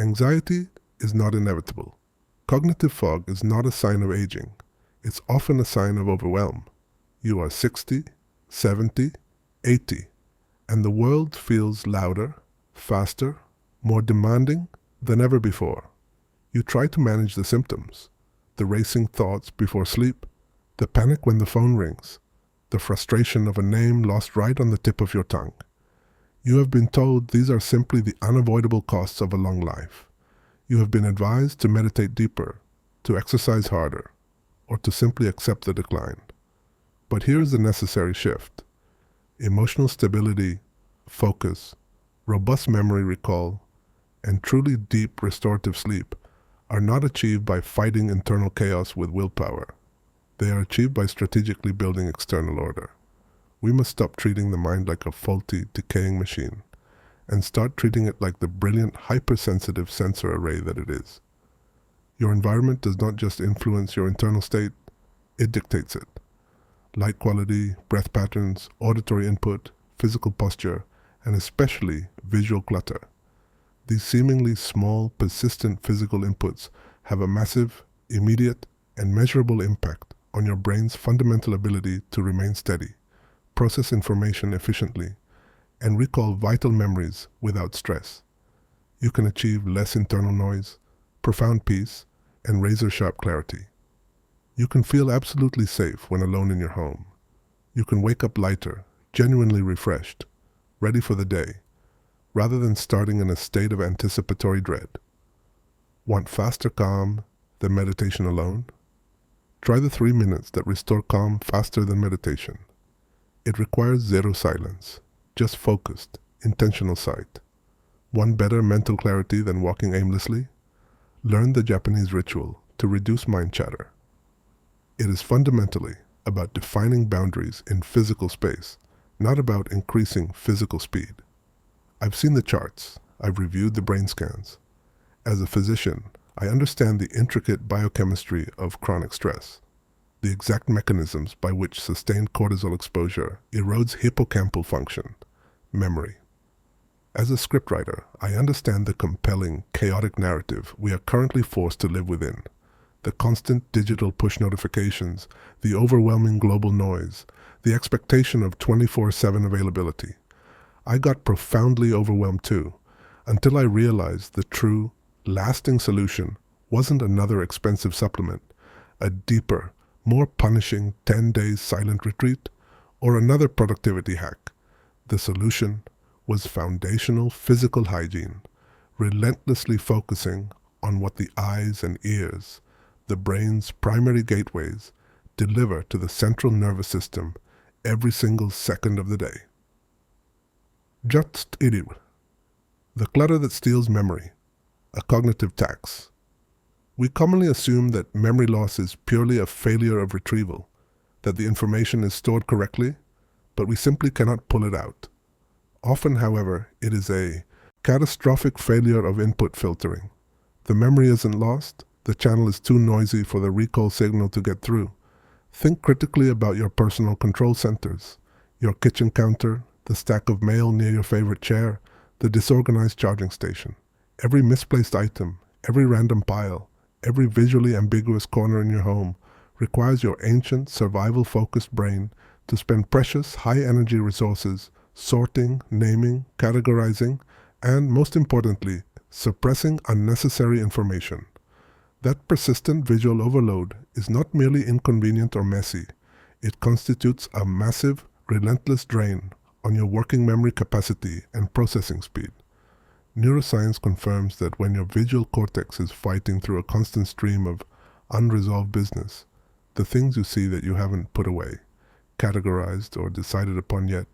Anxiety is not inevitable. Cognitive fog is not a sign of aging. It's often a sign of overwhelm. You are 60, 70, 80, and the world feels louder, faster, more demanding than ever before. You try to manage the symptoms, the racing thoughts before sleep, the panic when the phone rings, the frustration of a name lost right on the tip of your tongue. You have been told these are simply the unavoidable costs of a long life. You have been advised to meditate deeper, to exercise harder, or to simply accept the decline. But here's the necessary shift. Emotional stability, focus, robust memory recall, and truly deep restorative sleep are not achieved by fighting internal chaos with willpower. They are achieved by strategically building external order. We must stop treating the mind like a faulty, decaying machine and start treating it like the brilliant, hypersensitive sensor array that it is. Your environment does not just influence your internal state, it dictates it. Light quality, breath patterns, auditory input, physical posture, and especially visual clutter. These seemingly small, persistent physical inputs have a massive, immediate, and measurable impact on your brain's fundamental ability to remain steady, process information efficiently, and recall vital memories without stress. You can achieve less internal noise, profound peace, and razor-sharp clarity. You can feel absolutely safe when alone in your home. You can wake up lighter, genuinely refreshed, ready for the day, rather than starting in a state of anticipatory dread. Want faster calm than meditation alone? Try the 3 minutes that restore calm faster than meditation. It requires zero silence, just focused, intentional sight. Want better mental clarity than walking aimlessly? Learn the Japanese ritual to reduce mind chatter. It is fundamentally about defining boundaries in physical space, not about increasing physical speed. I've seen the charts, I've reviewed the brain scans. As a physician, I understand the intricate biochemistry of chronic stress, the exact mechanisms by which sustained cortisol exposure erodes hippocampal function, memory. As a scriptwriter, I understand the compelling, chaotic narrative we are currently forced to live within. The constant digital push notifications, the overwhelming global noise, the expectation of 24/7 availability. I got profoundly overwhelmed too, until I realized the true, lasting solution wasn't another expensive supplement, a deeper, more punishing 10 days silent retreat, or another productivity hack. The solution was foundational physical hygiene, relentlessly focusing on what the eyes and ears, the brain's primary gateways, deliver to the central nervous system every single second of the day. Just idiot. The clutter that steals memory, a cognitive tax. We commonly assume that memory loss is purely a failure of retrieval, that the information is stored correctly, but we simply cannot pull it out. Often, however, it is a catastrophic failure of input filtering. The memory isn't lost, the channel is too noisy for the recall signal to get through. Think critically about your personal control centers, your kitchen counter, the stack of mail near your favorite chair, the disorganized charging station. Every misplaced item, every random pile, every visually ambiguous corner in your home requires your ancient, survival-focused brain to spend precious, high-energy resources sorting, naming, categorizing, and, most importantly, suppressing unnecessary information. That persistent visual overload is not merely inconvenient or messy. It constitutes a massive, relentless drain on your working memory capacity and processing speed. Neuroscience confirms that when your visual cortex is fighting through a constant stream of unresolved business, the things you see that you haven't put away, categorized, or decided upon yet,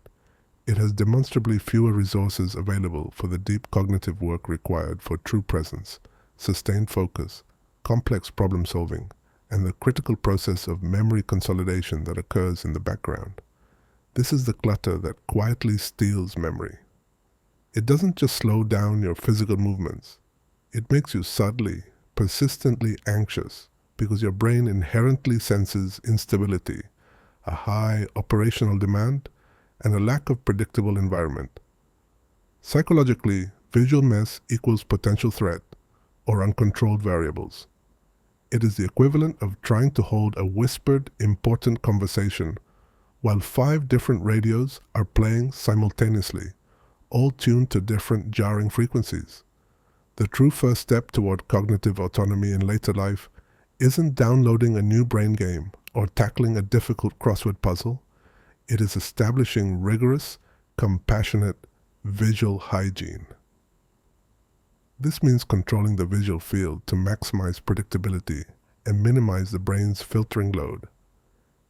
it has demonstrably fewer resources available for the deep cognitive work required for true presence, sustained focus, complex problem solving, and the critical process of memory consolidation that occurs in the background. This is the clutter that quietly steals memory. It doesn't just slow down your physical movements. It makes you subtly, persistently anxious because your brain inherently senses instability, a high operational demand, and a lack of predictable environment. Psychologically, visual mess equals potential threat, or uncontrolled variables. It is the equivalent of trying to hold a whispered, important conversation while 5 different radios are playing simultaneously, all tuned to different jarring frequencies. The true first step toward cognitive autonomy in later life isn't downloading a new brain game or tackling a difficult crossword puzzle. It is establishing rigorous, compassionate visual hygiene. This means controlling the visual field to maximize predictability and minimize the brain's filtering load.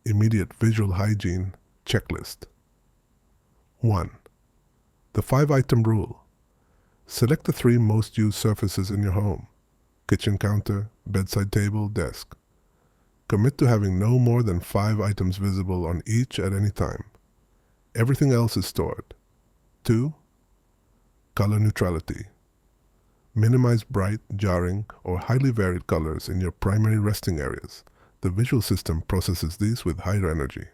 Immediate visual hygiene checklist. 1. The 5-item rule. Select the 3 most used surfaces in your home: kitchen counter, bedside table, desk. Commit to having no more than 5 items visible on each at any time. Everything else is stored. 2. Color neutrality. Minimize bright, jarring, or highly varied colors in your primary resting areas. The visual system processes these with higher energy.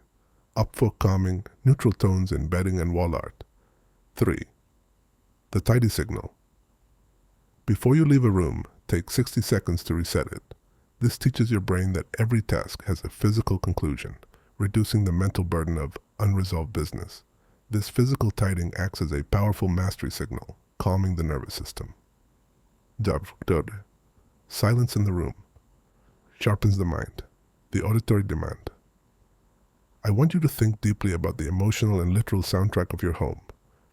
Opt for calming, neutral tones in bedding and wall art. 3. The tidy signal. Before you leave a room, take 60 seconds to reset it. This teaches your brain that every task has a physical conclusion, reducing the mental burden of unresolved business. This physical tidying acts as a powerful mastery signal, calming the nervous system. Silence in the room. Sharpens the mind. The auditory demand. I want you to think deeply about the emotional and literal soundtrack of your home.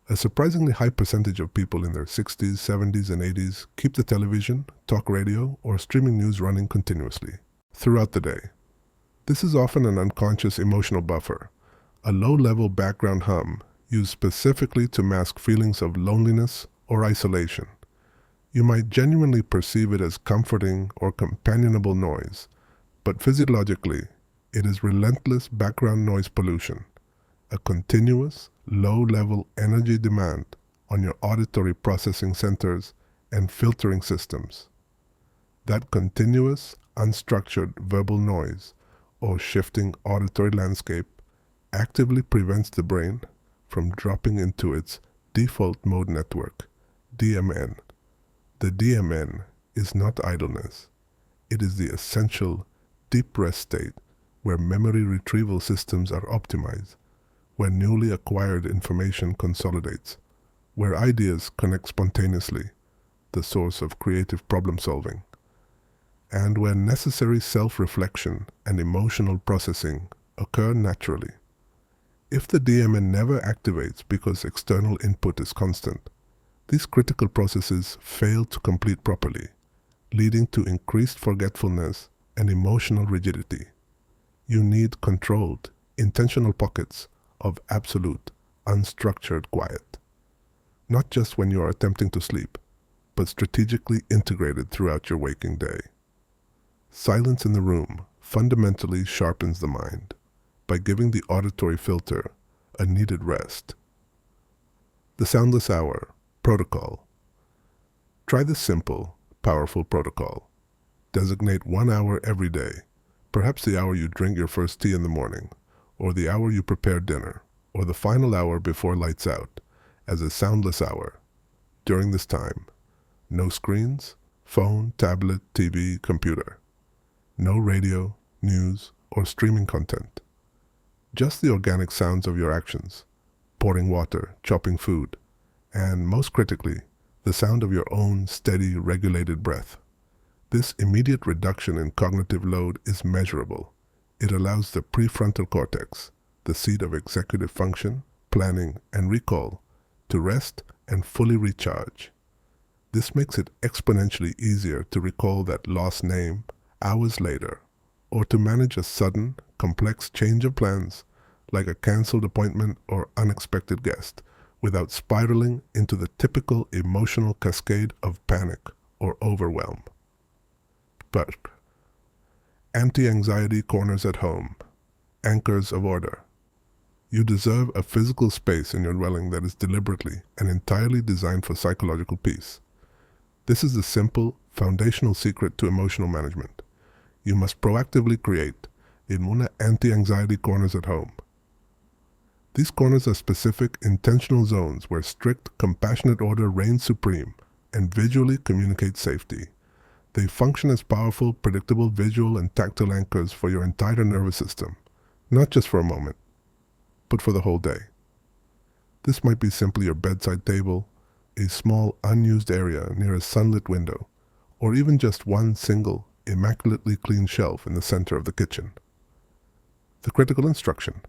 A surprisingly high percentage of people in their 60s, 70s, and 80s keep the television, talk radio, or streaming news running continuously throughout the day. This is often an unconscious emotional buffer, a low-level background hum used specifically to mask feelings of loneliness or isolation. You might genuinely perceive it as comforting or companionable noise, but physiologically, it is relentless background noise pollution, a continuous, low-level energy demand on your auditory processing centers and filtering systems. That continuous, unstructured verbal noise or shifting auditory landscape actively prevents the brain from dropping into its default mode network, DMN. The DMN is not idleness. It is the essential deep rest state where memory retrieval systems are optimized, where newly acquired information consolidates, where ideas connect spontaneously, the source of creative problem solving, and where necessary self-reflection and emotional processing occur naturally. If the DMN never activates because external input is constant, these critical processes fail to complete properly, leading to increased forgetfulness and emotional rigidity. You need controlled, intentional pockets of absolute, unstructured quiet, not just when you are attempting to sleep, but strategically integrated throughout your waking day. Silence in the room fundamentally sharpens the mind by giving the auditory filter a needed rest. The Soundless Hour Protocol. Try this simple, powerful protocol. Designate 1 hour every day, perhaps the hour you drink your first tea in the morning, or the hour you prepare dinner, or the final hour before lights out, as a soundless hour. During this time, no screens, phone, tablet, TV, computer. No radio, news, or streaming content. Just the organic sounds of your actions, pouring water, chopping food, and most critically, the sound of your own steady, regulated breath. This immediate reduction in cognitive load is measurable. It allows the prefrontal cortex, the seat of executive function, planning, and recall, to rest and fully recharge. This makes it exponentially easier to recall that lost name hours later, or to manage a sudden, complex change of plans, like a canceled appointment or unexpected guest, without spiraling into the typical emotional cascade of panic or overwhelm. But anti-anxiety corners at home, anchors of order. You deserve a physical space in your dwelling that is deliberately and entirely designed for psychological peace. This is the simple, foundational secret to emotional management. You must proactively create Inmuna anti-anxiety corners at home. These corners are specific, intentional zones where strict, compassionate order reigns supreme and visually communicates safety. They function as powerful, predictable visual and tactile anchors for your entire nervous system, not just for a moment, but for the whole day. This might be simply your bedside table, a small unused area near a sunlit window, or even just one single, immaculately clean shelf in the center of the kitchen. The critical instruction: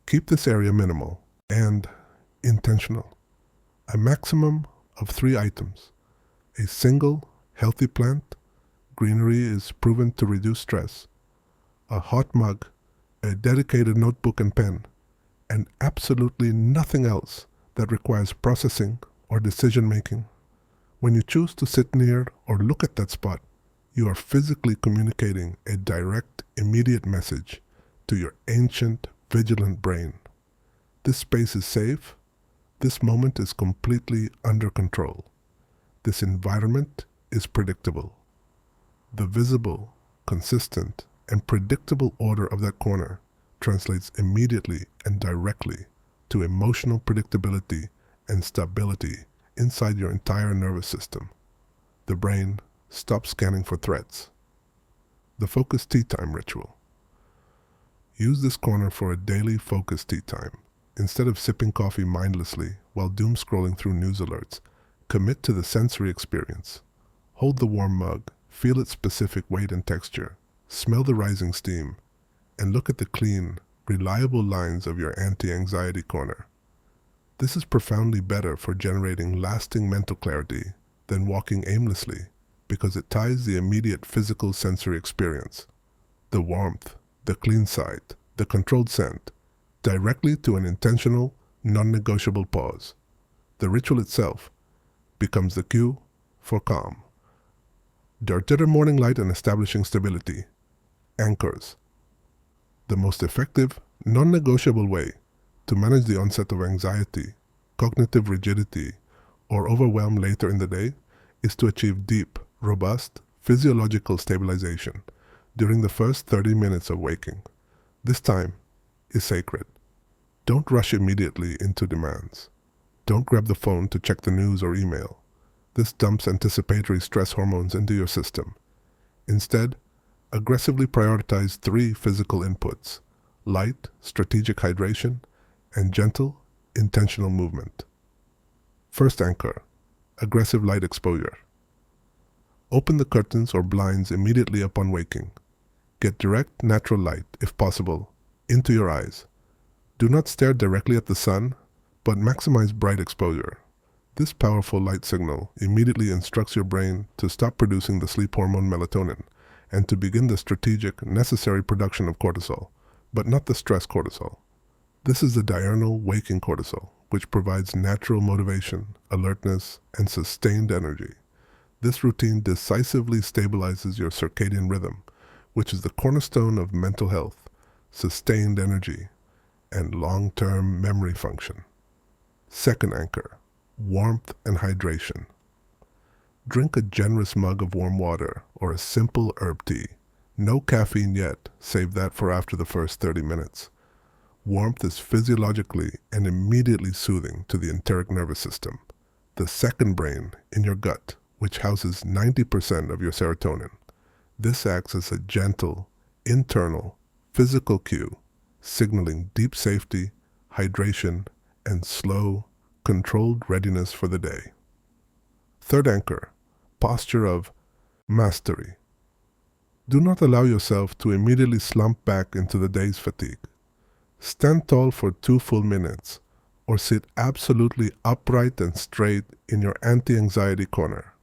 keep this area minimal and intentional. A maximum of 3 items. A single, healthy plant, greenery is proven to reduce stress, a hot mug, a dedicated notebook and pen, and absolutely nothing else that requires processing or decision-making. When you choose to sit near or look at that spot, you are physically communicating a direct, immediate message to your ancient, vigilant brain. This space is safe. This moment is completely under control. This environment is predictable. The visible, consistent, and predictable order of that corner translates immediately and directly to emotional predictability and stability inside your entire nervous system. The brain stops scanning for threats. The focused tea time ritual. Use this corner for a daily focused tea time. Instead of sipping coffee mindlessly while doom scrolling through news alerts, commit to the sensory experience. Hold the warm mug, feel its specific weight and texture, smell the rising steam, and look at the clean, reliable lines of your anti-anxiety corner. This is profoundly better for generating lasting mental clarity than walking aimlessly, because it ties the immediate physical sensory experience, the warmth, the clean sight, the controlled scent, directly to an intentional, non-negotiable pause. The ritual itself becomes the cue for calm. Dirtier morning light and establishing stability. Anchors. The most effective, non-negotiable way to manage the onset of anxiety, cognitive rigidity, or overwhelm later in the day is to achieve deep, robust, physiological stabilization during the first 30 minutes of waking. This time is sacred. Don't rush immediately into demands. Don't grab the phone to check the news or email. This dumps anticipatory stress hormones into your system. Instead, aggressively prioritize 3 physical inputs: light, strategic hydration, and gentle, intentional movement. First anchor, aggressive light exposure. Open the curtains or blinds immediately upon waking. Get direct, natural light, if possible, into your eyes. Do not stare directly at the sun, but maximize bright exposure. This powerful light signal immediately instructs your brain to stop producing the sleep hormone melatonin and to begin the strategic, necessary production of cortisol, but not the stress cortisol. This is the diurnal waking cortisol, which provides natural motivation, alertness, and sustained energy. This routine decisively stabilizes your circadian rhythm, which is the cornerstone of mental health, sustained energy, and long-term memory function. Second anchor, warmth and hydration. Drink a generous mug of warm water or a simple herb tea. No caffeine yet, save that for after the first 30 minutes. Warmth is physiologically and immediately soothing to the enteric nervous system, the second brain in your gut, which houses 90% of your serotonin. This acts as a gentle, internal, physical cue, signaling deep safety, hydration, and slow, controlled readiness for the day. Third anchor, posture of mastery. Do not allow yourself to immediately slump back into the day's fatigue. Stand tall for 2 full minutes, or sit absolutely upright and straight in your anti-anxiety corner.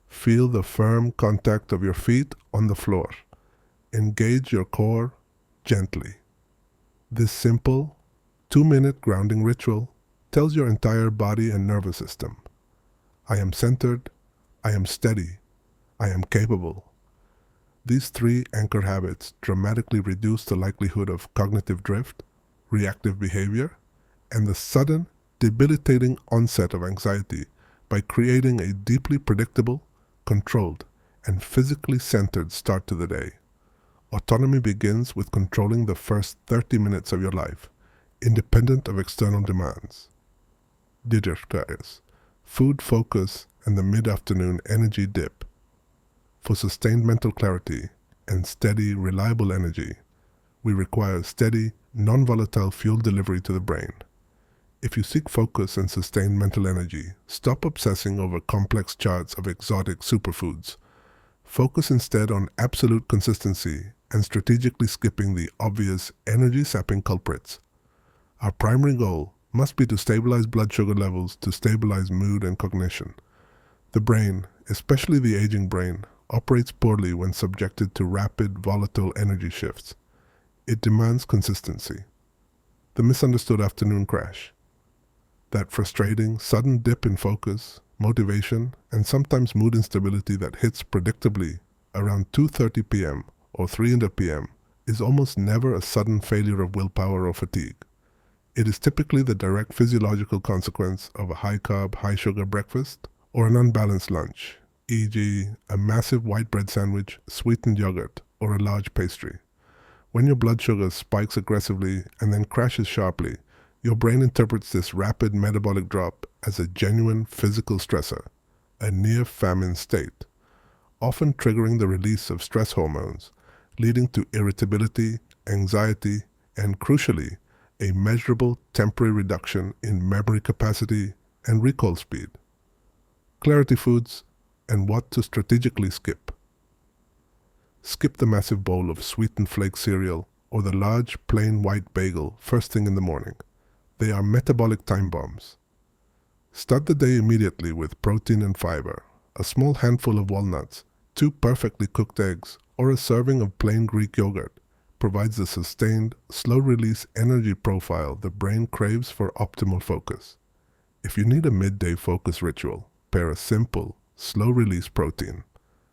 Feel the firm contact of your feet on the floor. Engage your core gently. This simple, 2-minute grounding ritual tells your entire body and nervous system, I am centered, I am steady, I am capable. These 3 anchor habits dramatically reduce the likelihood of cognitive drift, reactive behavior, and the sudden, debilitating onset of anxiety by creating a deeply predictable, controlled, and physically centered start to the day. Autonomy begins with controlling the first 30 minutes of your life, independent of external demands. Digitalize, food focus, and the mid-afternoon energy dip. For sustained mental clarity and steady, reliable energy, we require steady, non-volatile fuel delivery to the brain. If you seek focus and sustained mental energy, stop obsessing over complex charts of exotic superfoods. Focus instead on absolute consistency and strategically skipping the obvious energy-sapping culprits. Our primary goal must be to stabilize blood sugar levels to stabilize mood and cognition. The brain, especially the aging brain, operates poorly when subjected to rapid, volatile energy shifts. It demands consistency. The misunderstood afternoon crash. That frustrating, sudden dip in focus, motivation, and sometimes mood instability that hits predictably around 2:30 p.m. or 3:00 p.m. is almost never a sudden failure of willpower or fatigue. It is typically the direct physiological consequence of a high-carb, high-sugar breakfast or an unbalanced lunch, e.g. a massive white bread sandwich, sweetened yogurt, or a large pastry. When your blood sugar spikes aggressively and then crashes sharply, your brain interprets this rapid metabolic drop as a genuine physical stressor, a near-famine state, often triggering the release of stress hormones, leading to irritability, anxiety, and crucially, a measurable temporary reduction in memory capacity and recall speed. Clarity foods and what to strategically skip. Skip the massive bowl of sweetened flake cereal or the large plain white bagel first thing in the morning. They are metabolic time bombs. Start the day immediately with protein and fiber, a small handful of walnuts, 2 perfectly cooked eggs, or a serving of plain Greek yogurt provides the sustained, slow-release energy profile the brain craves for optimal focus. If you need a midday focus ritual, pair a simple, slow-release protein,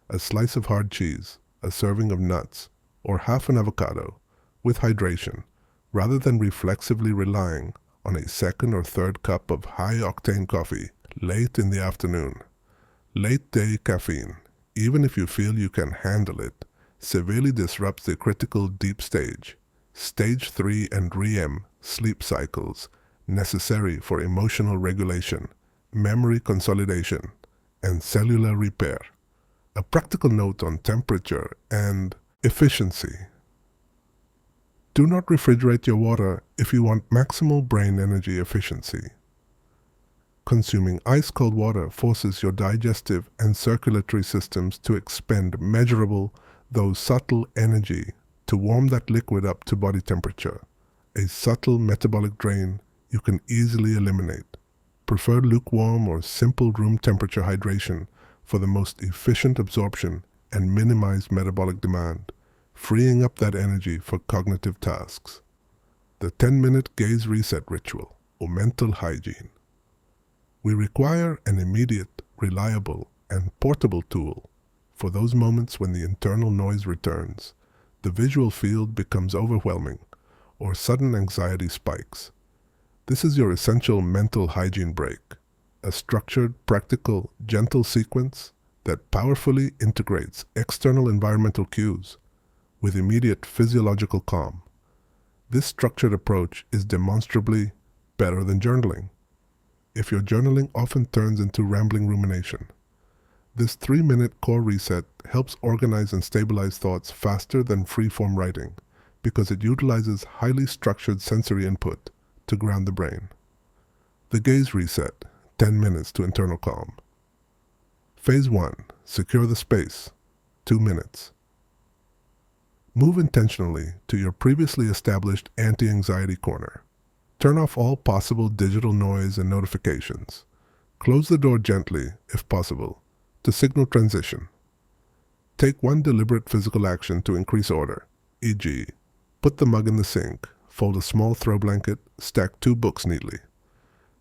a slice of hard cheese, a serving of nuts, or half an avocado, with hydration, rather than reflexively relying on a second or third cup of high-octane coffee late in the afternoon. Late-day caffeine, even if you feel you can handle it, severely disrupts the critical deep stage, stage 3 and REM sleep cycles necessary for emotional regulation, memory consolidation, and cellular repair. A practical note on temperature and efficiency. Do not refrigerate your water if you want maximal brain energy efficiency. Consuming ice-cold water forces your digestive and circulatory systems to expend measurable, though subtle, energy to warm that liquid up to body temperature, a subtle metabolic drain you can easily eliminate. Prefer lukewarm or simple room temperature hydration for the most efficient absorption and minimize metabolic demand, freeing up that energy for cognitive tasks. The 10-minute gaze reset ritual, or mental hygiene. We require an immediate, reliable, and portable tool for those moments when the internal noise returns, the visual field becomes overwhelming, or sudden anxiety spikes. This is your essential mental hygiene break, a structured, practical, gentle sequence that powerfully integrates external environmental cues with immediate physiological calm. This structured approach is demonstrably better than journaling. If your journaling often turns into rambling rumination, this 3-minute core reset helps organize and stabilize thoughts faster than free-form writing because it utilizes highly structured sensory input to ground the brain. The gaze reset, 10 minutes to internal calm. Phase 1, secure the space, 2 minutes. Move intentionally to your previously established anti-anxiety corner. Turn off all possible digital noise and notifications. Close the door gently, if possible, to signal transition. Take one deliberate physical action to increase order, e.g., put the mug in the sink, fold a small throw blanket, stack 2 books neatly.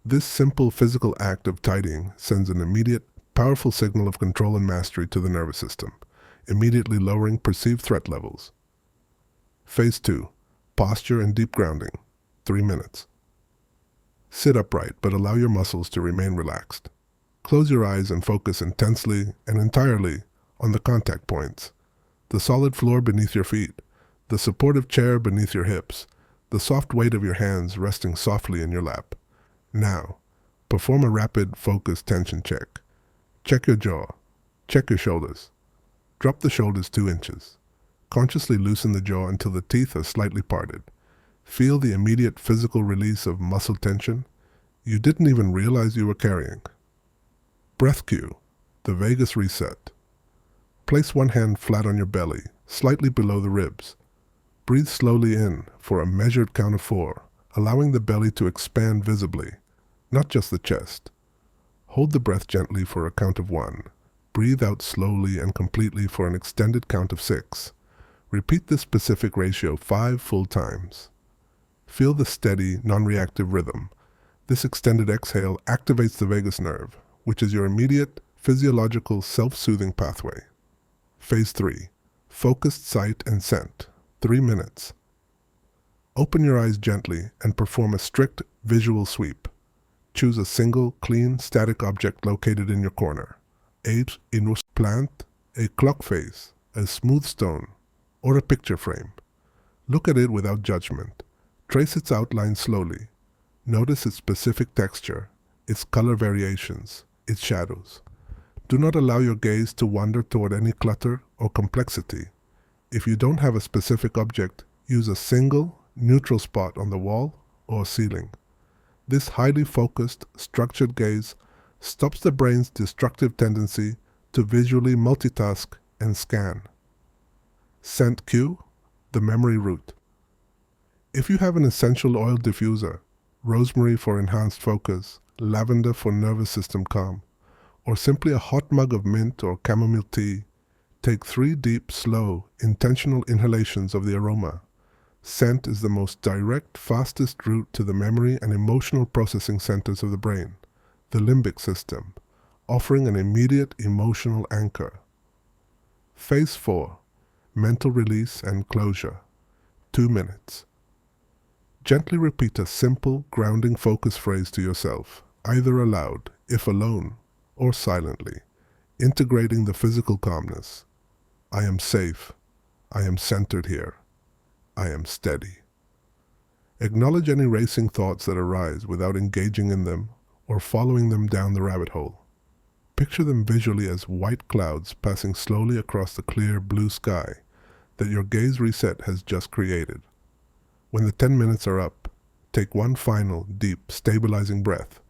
This simple physical act of tidying sends an immediate, powerful signal of control and mastery to the nervous system, immediately lowering perceived threat levels. Phase 2, posture and deep grounding, 3 minutes. Sit upright, but allow your muscles to remain relaxed. Close your eyes and focus intensely and entirely on the contact points, the solid floor beneath your feet, the supportive chair beneath your hips, the soft weight of your hands resting softly in your lap. Now, perform a rapid focus tension check. Check your jaw. Check your shoulders. Drop the shoulders 2 inches. Consciously loosen the jaw until the teeth are slightly parted. Feel the immediate physical release of muscle tension you didn't even realize you were carrying. Breath cue, the vagus reset. Place one hand flat on your belly, slightly below the ribs. Breathe slowly in for a measured count of 4, allowing the belly to expand visibly, not just the chest. Hold the breath gently for a count of 1. Breathe out slowly and completely for an extended count of 6. Repeat this specific ratio 5 full times. Feel the steady, non-reactive rhythm. This extended exhale activates the vagus nerve, which is your immediate, physiological, self-soothing pathway. Phase 3. Focused sight and scent. 3 minutes. Open your eyes gently and perform a strict visual sweep. Choose a single, clean, static object located in your corner. A inus plant, a clock face, a smooth stone, or a picture frame. Look at it without judgment. Trace its outline slowly. Notice its specific texture, its color variations, its shadows. Do not allow your gaze to wander toward any clutter or complexity. If you don't have a specific object, use a single, neutral spot on the wall or ceiling. This highly focused, structured gaze stops the brain's destructive tendency to visually multitask and scan. Scent cue, the memory route. If you have an essential oil diffuser, rosemary for enhanced focus, lavender for nervous system calm, or simply a hot mug of mint or chamomile tea, take 3 deep, slow, intentional inhalations of the aroma. Scent is the most direct, fastest route to the memory and emotional processing centers of the brain, the limbic system, offering an immediate emotional anchor. Phase 4. Mental release and closure. 2 minutes. Gently repeat a simple, grounding focus phrase to yourself, either aloud, if alone, or silently, integrating the physical calmness. I am safe. I am centered here. I am steady. Acknowledge any racing thoughts that arise without engaging in them or following them down the rabbit hole. Picture them visually as white clouds passing slowly across the clear blue sky that your gaze reset has just created. When the 10 minutes are up, take one final, deep, stabilizing breath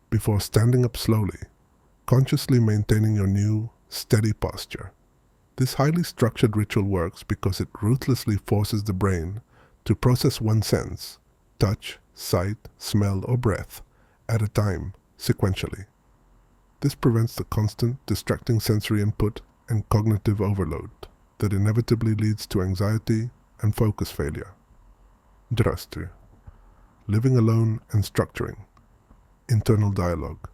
before standing up slowly, consciously maintaining your new, steady posture. This highly structured ritual works because it ruthlessly forces the brain to process one sense, touch, sight, smell, or breath, at a time, sequentially. This prevents the constant, distracting sensory input and cognitive overload that inevitably leads to anxiety and focus failure. Drastir. Living alone and structuring. Internal dialogue.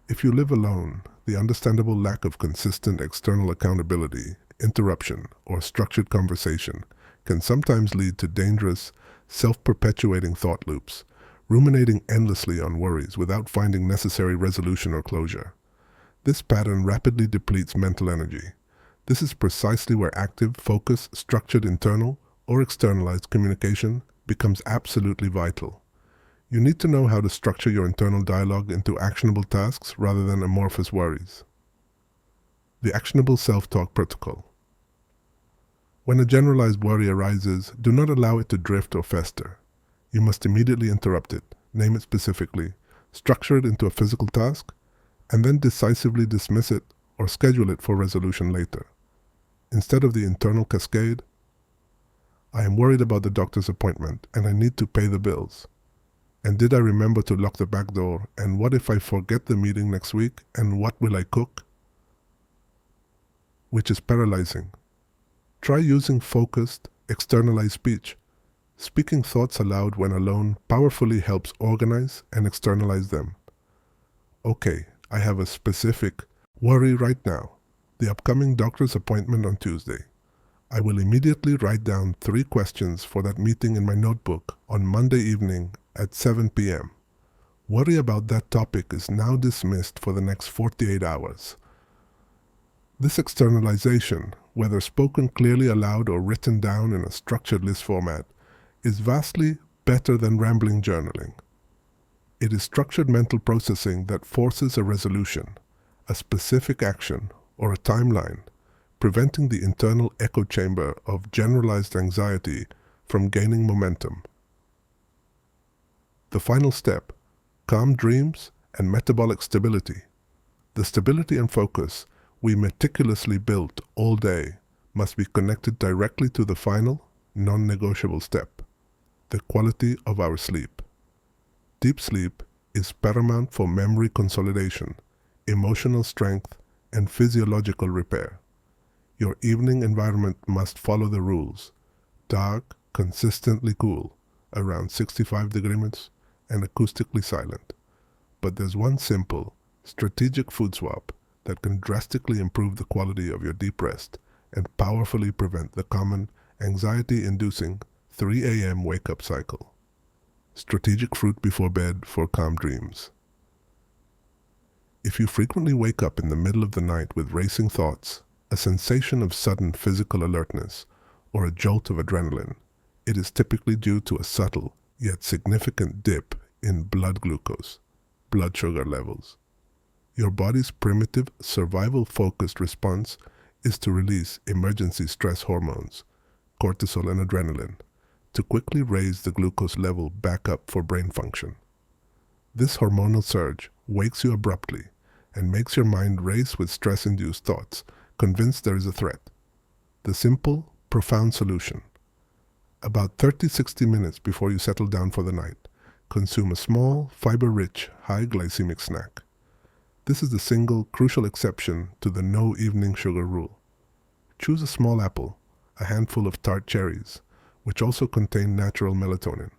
If you live alone, the understandable lack of consistent external accountability, interruption, or structured conversation can sometimes lead to dangerous, self-perpetuating thought loops, ruminating endlessly on worries without finding necessary resolution or closure. This pattern rapidly depletes mental energy. This is precisely where active, focused, structured internal or externalized communication becomes absolutely vital. You need to know how to structure your internal dialogue into actionable tasks rather than amorphous worries. The actionable self-talk protocol. When a generalized worry arises, do not allow it to drift or fester. You must immediately interrupt it, name it specifically, structure it into a physical task, and then decisively dismiss it or schedule it for resolution later. Instead of the internal cascade, I am worried about the doctor's appointment and I need to pay the bills. And did I remember to lock the back door? And what if I forget the meeting next week? And what will I cook? Which is paralyzing. Try using focused, externalized speech. Speaking thoughts aloud when alone powerfully helps organize and externalize them. Okay, I have a specific worry right now. The upcoming doctor's appointment on Tuesday. I will immediately write down 3 questions for that meeting in my notebook on Monday evening at 7 p.m. Worry about that topic is now dismissed for the next 48 hours. This externalization, whether spoken clearly aloud or written down in a structured list format, is vastly better than rambling journaling. It is structured mental processing that forces a resolution, a specific action, or a timeline, preventing the internal echo chamber of generalized anxiety from gaining momentum. The final step, calm dreams and metabolic stability. The stability and focus we meticulously built all day must be connected directly to the final, non-negotiable step, the quality of our sleep. Deep sleep is paramount for memory consolidation, emotional strength, and physiological repair. Your evening environment must follow the rules: dark, consistently cool, around 65 degrees, and acoustically silent. But there's one simple, strategic food swap that can drastically improve the quality of your deep rest and powerfully prevent the common anxiety-inducing 3 a.m. wake-up cycle. Strategic fruit before bed for calm dreams. If you frequently wake up in the middle of the night with racing thoughts, a sensation of sudden physical alertness, or a jolt of adrenaline, it is typically due to a subtle yet significant dip in blood glucose, blood sugar levels. Your body's primitive, survival-focused response is to release emergency stress hormones, cortisol and adrenaline, to quickly raise the glucose level back up for brain function. This hormonal surge wakes you abruptly and makes your mind race with stress-induced thoughts, convinced there is a threat. The simple, profound solution: about 30-60 minutes before you settle down for the night, consume a small, fiber-rich, high glycemic snack. This is the single, crucial exception to the no evening sugar rule. Choose a small apple, a handful of tart cherries, which also contain natural melatonin,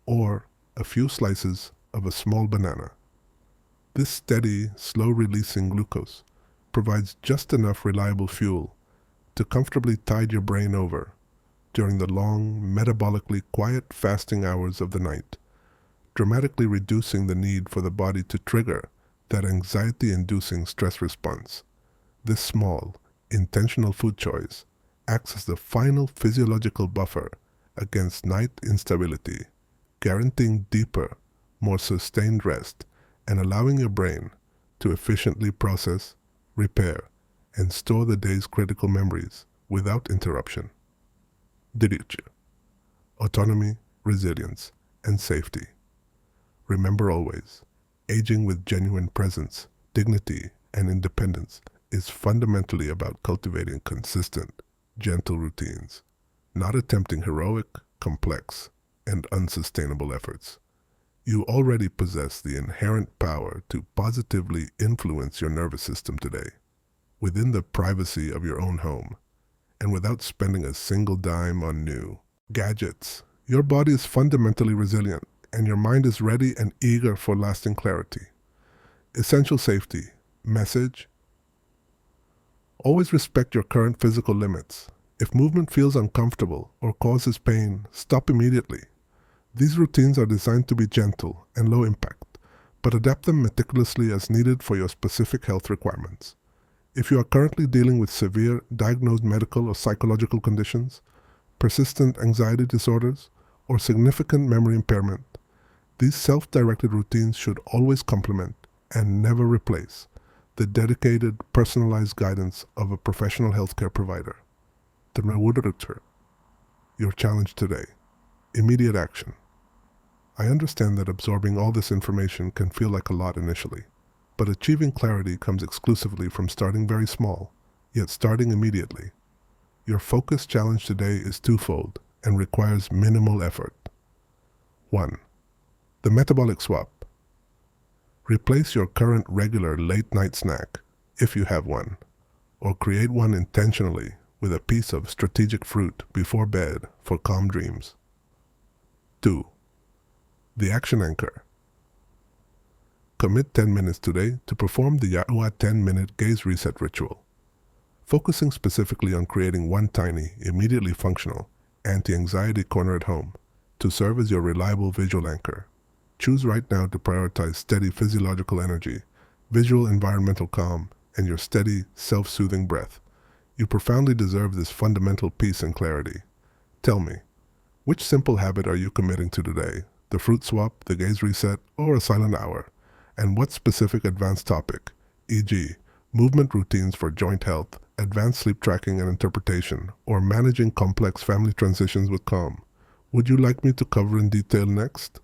or a few slices of a small banana. This steady, slow-releasing glucose provides just enough reliable fuel to comfortably tide your brain over during the long, metabolically quiet fasting hours of the night, dramatically reducing the need for the body to trigger that anxiety-inducing stress response. This small, intentional food choice acts as the final physiological buffer against night instability, guaranteeing deeper, more sustained rest and allowing your brain to efficiently process, repair, and store the day's critical memories without interruption. Diritti. Autonomy, resilience, and safety. Remember always, aging with genuine presence, dignity, and independence is fundamentally about cultivating consistent, gentle routines, not attempting heroic, complex, and unsustainable efforts. You already possess the inherent power to positively influence your nervous system today, within the privacy of your own home, and without spending a single dime on new gadgets. Your body is fundamentally resilient, and your mind is ready and eager for lasting clarity. Essential safety. Message: always respect your current physical limits. If movement feels uncomfortable or causes pain, stop immediately. These routines are designed to be gentle and low impact, but adapt them meticulously as needed for your specific health requirements. If you are currently dealing with severe diagnosed medical or psychological conditions, persistent anxiety disorders, or significant memory impairment, these self-directed routines should always complement and never replace the dedicated, personalized guidance of a professional healthcare provider. The Mewurutur. Your challenge today. Immediate action. I understand that absorbing all this information can feel like a lot initially, but achieving clarity comes exclusively from starting very small, yet starting immediately. Your focus challenge today is twofold and requires minimal effort. 1. The metabolic swap. Replace your current regular late-night snack, if you have one, or create one intentionally with a piece of strategic fruit before bed for calm dreams. 2. The action anchor. Commit 10 minutes today to perform the Yaua 10-minute gaze reset ritual, focusing specifically on creating one tiny, immediately functional, anti-anxiety corner at home to serve as your reliable visual anchor. Choose right now to prioritize steady physiological energy, visual environmental calm, and your steady, self-soothing breath. You profoundly deserve this fundamental peace and clarity. Tell me, which simple habit are you committing to today? The fruit swap, the gaze reset, or a silent hour? And what specific advanced topic, e.g., movement routines for joint health, advanced sleep tracking and interpretation, or managing complex family transitions with calm. Would you like me to cover in detail next?